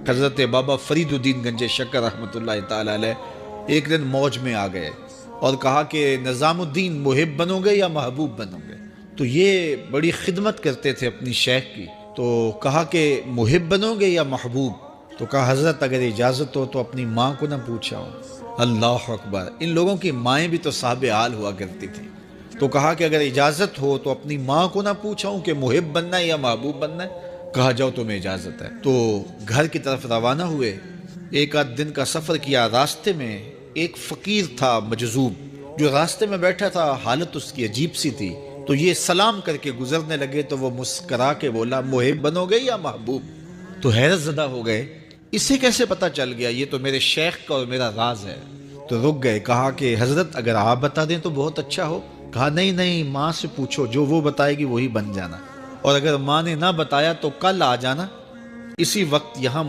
حضرت بابا فرید الدین گنج شکر رحمۃ اللہ تعالی علیہ ایک دن موج میں آ گئے اور کہا کہ نظام الدین محب بنو گے یا محبوب بنو گے؟ تو یہ بڑی خدمت کرتے تھے اپنی شیخ کی، تو کہا کہ محب بنو گے یا محبوب؟ تو کہا حضرت اگر اجازت ہو تو اپنی ماں کو نہ پوچھاؤں۔ اللہ اکبر، ان لوگوں کی مائیں بھی تو صاحب حال ہوا کرتی تھی۔ تو کہا کہ اگر اجازت ہو تو اپنی ماں کو نہ پوچھاؤں کہ محب بننا ہے یا محبوب بننا ہے؟ کہا جاؤ تمہیں اجازت ہے۔ تو گھر کی طرف روانہ ہوئے، ایک آدھ دن کا سفر کیا۔ راستے میں ایک فقیر تھا مجذوب، جو راستے میں بیٹھا تھا، حالت اس کی عجیب سی تھی۔ تو یہ سلام کر کے گزرنے لگے تو وہ مسکرا کے بولا محب بنو گے یا محبوب؟ تو حیرت زدہ ہو گئے، اسے کیسے پتا چل گیا؟ یہ تو میرے شیخ کا اور میرا راز ہے۔ تو رک گئے، کہا کہ حضرت اگر آپ بتا دیں تو بہت اچھا ہو۔ کہا نہیں نہیں، ماں سے پوچھو، جو وہ بتائے گی وہی بن جانا، اور اگر ماں نے نہ بتایا تو کل آ جانا، اسی وقت یہاں